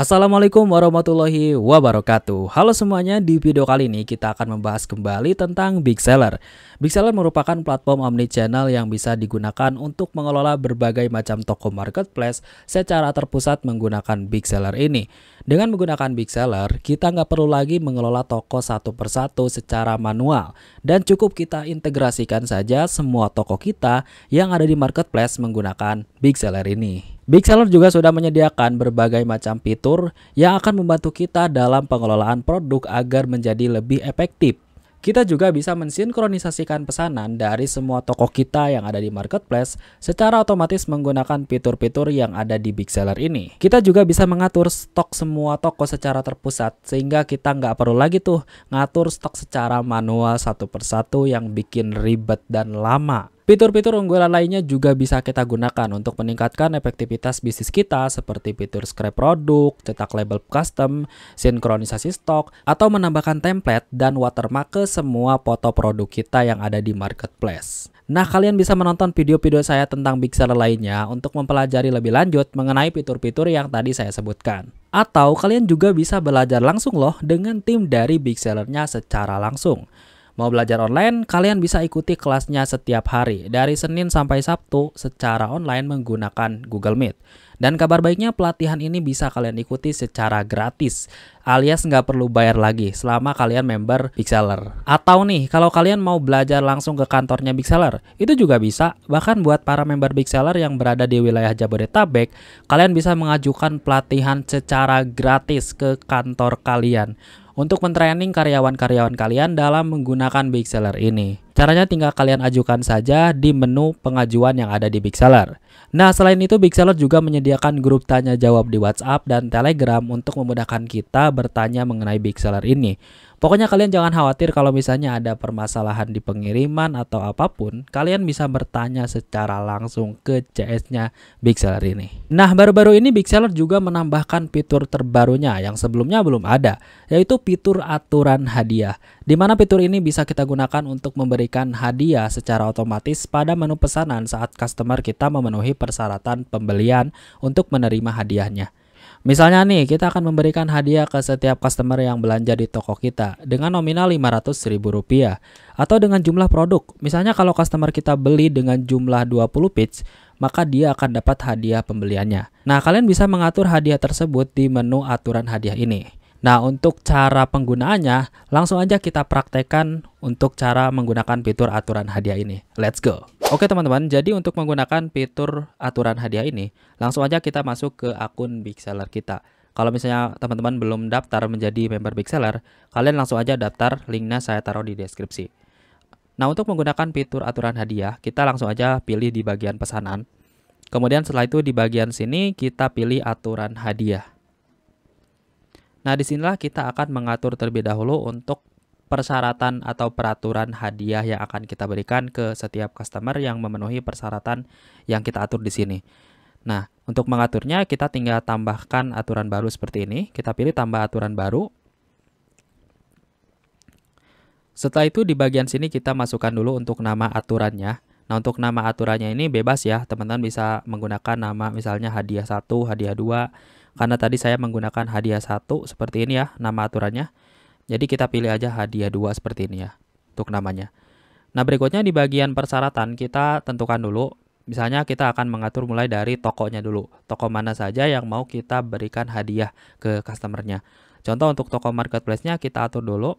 Assalamualaikum warahmatullahi wabarakatuh. Halo semuanya, di video kali ini kita akan membahas kembali tentang Big Seller. Big Seller merupakan platform omnichannel yang bisa digunakan untuk mengelola berbagai macam toko marketplace secara terpusat menggunakan Big Seller ini. Dengan menggunakan Big Seller, kita nggak perlu lagi mengelola toko satu persatu secara manual, dan cukup kita integrasikan saja semua toko kita yang ada di marketplace menggunakan Big Seller ini. Big Seller juga sudah menyediakan berbagai macam fitur yang akan membantu kita dalam pengelolaan produk agar menjadi lebih efektif. Kita juga bisa mensinkronisasikan pesanan dari semua toko kita yang ada di marketplace secara otomatis menggunakan fitur-fitur yang ada di Big Seller ini. Kita juga bisa mengatur stok semua toko secara terpusat, sehingga kita nggak perlu lagi tuh ngatur stok secara manual satu persatu yang bikin ribet dan lama. Fitur-fitur unggulan lainnya juga bisa kita gunakan untuk meningkatkan efektivitas bisnis kita, seperti fitur scrap produk, cetak label custom, sinkronisasi stok, atau menambahkan template dan watermark ke semua foto produk kita yang ada di marketplace. Nah, kalian bisa menonton video-video saya tentang Big Seller lainnya untuk mempelajari lebih lanjut mengenai fitur-fitur yang tadi saya sebutkan. Atau kalian juga bisa belajar langsung loh dengan tim dari Big Seller-nya secara langsung. Mau belajar online, kalian bisa ikuti kelasnya setiap hari dari Senin sampai Sabtu secara online menggunakan Google Meet. Dan kabar baiknya, pelatihan ini bisa kalian ikuti secara gratis, alias nggak perlu bayar lagi selama kalian member Big Seller. Atau nih, kalau kalian mau belajar langsung ke kantornya Big Seller, itu juga bisa. Bahkan buat para member Big Seller yang berada di wilayah Jabodetabek, kalian bisa mengajukan pelatihan secara gratis ke kantor kalian untuk mentraining karyawan-karyawan kalian dalam menggunakan Big Seller ini. Caranya tinggal kalian ajukan saja di menu pengajuan yang ada di Big Seller. Nah, selain itu Big Seller juga menyediakan grup tanya jawab di WhatsApp dan Telegram untuk memudahkan kita bertanya mengenai Big Seller ini. Pokoknya kalian jangan khawatir kalau misalnya ada permasalahan di pengiriman atau apapun, kalian bisa bertanya secara langsung ke CS-nya Big Seller ini. Nah, baru-baru ini Big Seller juga menambahkan fitur terbarunya yang sebelumnya belum ada, yaitu fitur aturan hadiah. Di mana fitur ini bisa kita gunakan untuk memberikan hadiah secara otomatis pada menu pesanan saat customer kita memenuhi persyaratan pembelian untuk menerima hadiahnya. Misalnya nih, kita akan memberikan hadiah ke setiap customer yang belanja di toko kita dengan nominal Rp500.000 atau dengan jumlah produk. Misalnya kalau customer kita beli dengan jumlah 20 piece, maka dia akan dapat hadiah pembeliannya. Nah, kalian bisa mengatur hadiah tersebut di menu aturan hadiah ini. Nah, untuk cara penggunaannya, langsung aja kita praktekkan untuk cara menggunakan fitur aturan hadiah ini. Let's go! Oke teman-teman, jadi untuk menggunakan fitur aturan hadiah ini, langsung aja kita masuk ke akun Big Seller kita. Kalau misalnya teman-teman belum daftar menjadi member Big Seller, kalian langsung aja daftar, linknya saya taruh di deskripsi. Nah, untuk menggunakan fitur aturan hadiah, kita langsung aja pilih di bagian pesanan. Kemudian setelah itu di bagian sini kita pilih aturan hadiah. Nah, disinilah kita akan mengatur terlebih dahulu untuk persyaratan atau peraturan hadiah yang akan kita berikan ke setiap customer yang memenuhi persyaratan yang kita atur di sini. Nah, untuk mengaturnya kita tinggal tambahkan aturan baru seperti ini. Kita pilih tambah aturan baru. Setelah itu di bagian sini kita masukkan dulu untuk nama aturannya. Nah, untuk nama aturannya ini bebas ya, teman-teman bisa menggunakan nama misalnya hadiah 1, hadiah 2. Karena tadi saya menggunakan hadiah 1 seperti ini ya, nama aturannya. Jadi kita pilih aja hadiah 2 seperti ini ya, untuk namanya. Nah, berikutnya di bagian persyaratan kita tentukan dulu. Misalnya kita akan mengatur mulai dari tokonya dulu. Toko mana saja yang mau kita berikan hadiah ke customernya. Contoh untuk toko marketplace-nya kita atur dulu.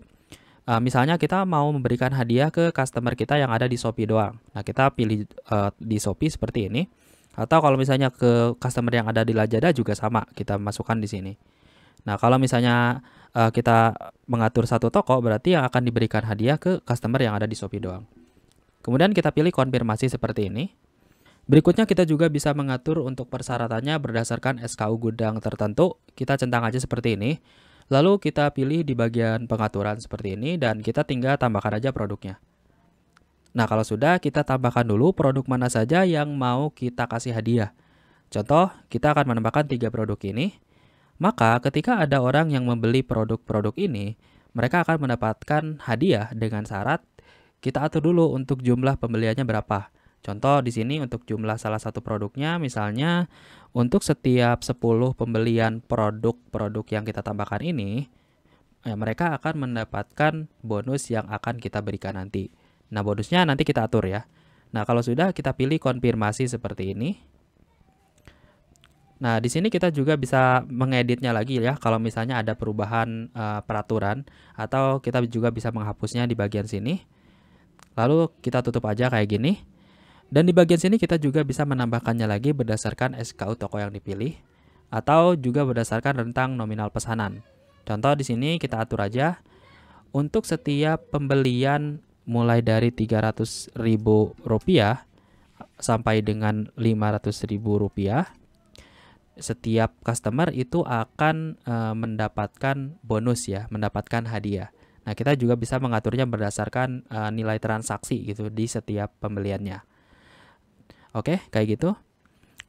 Misalnya kita mau memberikan hadiah ke customer kita yang ada di Shopee doang. Nah, kita pilih di Shopee seperti ini. Atau kalau misalnya ke customer yang ada di Lazada juga sama, kita masukkan di sini. Nah, kalau misalnya kita mengatur satu toko, berarti yang akan diberikan hadiah ke customer yang ada di Shopee doang. Kemudian kita pilih konfirmasi seperti ini. Berikutnya kita juga bisa mengatur untuk persyaratannya berdasarkan SKU gudang tertentu. Kita centang aja seperti ini. Lalu kita pilih di bagian pengaturan seperti ini dan kita tinggal tambahkan aja produknya. Nah, kalau sudah, kita tambahkan dulu produk mana saja yang mau kita kasih hadiah. Contoh, kita akan menambahkan 3 produk ini. Maka ketika ada orang yang membeli produk-produk ini, mereka akan mendapatkan hadiah dengan syarat kita atur dulu untuk jumlah pembeliannya berapa. Contoh di sini untuk jumlah salah satu produknya, misalnya untuk setiap 10 pembelian produk-produk yang kita tambahkan ini, ya, mereka akan mendapatkan bonus yang akan kita berikan nanti. Nah, bonusnya nanti kita atur ya. Nah, kalau sudah kita pilih konfirmasi seperti ini. Nah, di sini kita juga bisa mengeditnya lagi ya, kalau misalnya ada perubahan peraturan, atau kita juga bisa menghapusnya di bagian sini. Lalu kita tutup aja kayak gini. Dan di bagian sini kita juga bisa menambahkannya lagi berdasarkan SKU toko yang dipilih, atau juga berdasarkan rentang nominal pesanan. Contoh di sini kita atur aja, untuk setiap pembelian mulai dari Rp300.000 sampai dengan Rp500.000, setiap customer itu akan mendapatkan bonus ya, mendapatkan hadiah. Nah, kita juga bisa mengaturnya berdasarkan nilai transaksi gitu di setiap pembeliannya. Oke, kayak gitu.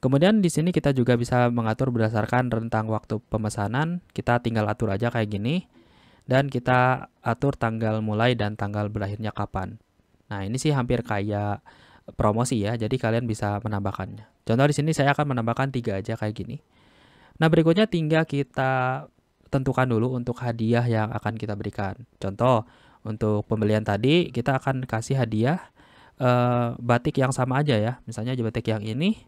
Kemudian di sini kita juga bisa mengatur berdasarkan rentang waktu pemesanan. Kita tinggal atur aja kayak gini. Dan kita atur tanggal mulai dan tanggal berakhirnya kapan. Nah, ini sih hampir kayak promosi ya, jadi kalian bisa menambahkannya. Contoh di sini saya akan menambahkan 3 aja kayak gini. Nah, berikutnya tinggal kita tentukan dulu untuk hadiah yang akan kita berikan. Contoh, untuk pembelian tadi kita akan kasih hadiah batik yang sama aja ya, misalnya batik yang ini.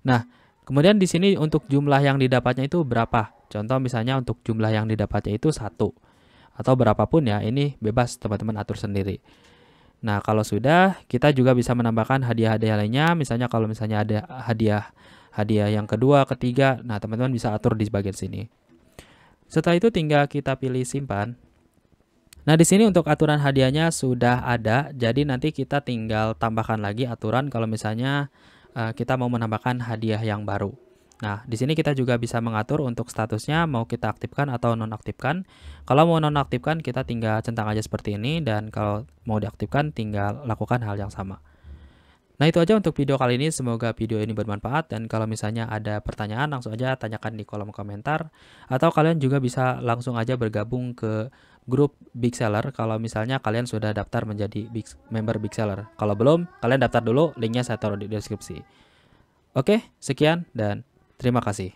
Nah, kemudian di sini untuk jumlah yang didapatnya itu berapa? Contoh misalnya untuk jumlah yang didapatnya itu 1 atau berapapun ya, ini bebas teman-teman atur sendiri. Nah, kalau sudah, kita juga bisa menambahkan hadiah-hadiah lainnya. Misalnya kalau misalnya ada hadiah yang kedua, ketiga, nah teman-teman bisa atur di bagian sini. Setelah itu tinggal kita pilih simpan. Nah, di sini untuk aturan hadiahnya sudah ada. Jadi nanti kita tinggal tambahkan lagi aturan kalau misalnya kita mau menambahkan hadiah yang baru. Nah, di sini kita juga bisa mengatur untuk statusnya mau kita aktifkan atau nonaktifkan. Kalau mau nonaktifkan kita tinggal centang aja seperti ini, dan kalau mau diaktifkan tinggal lakukan hal yang sama. Nah, itu aja untuk video kali ini. Semoga video ini bermanfaat, dan kalau misalnya ada pertanyaan langsung aja tanyakan di kolom komentar, atau kalian juga bisa langsung aja bergabung ke grup Big Seller kalau misalnya kalian sudah daftar menjadi member Big Seller. Kalau belum, kalian daftar dulu, linknya saya taruh di deskripsi. Oke, sekian dan terima kasih.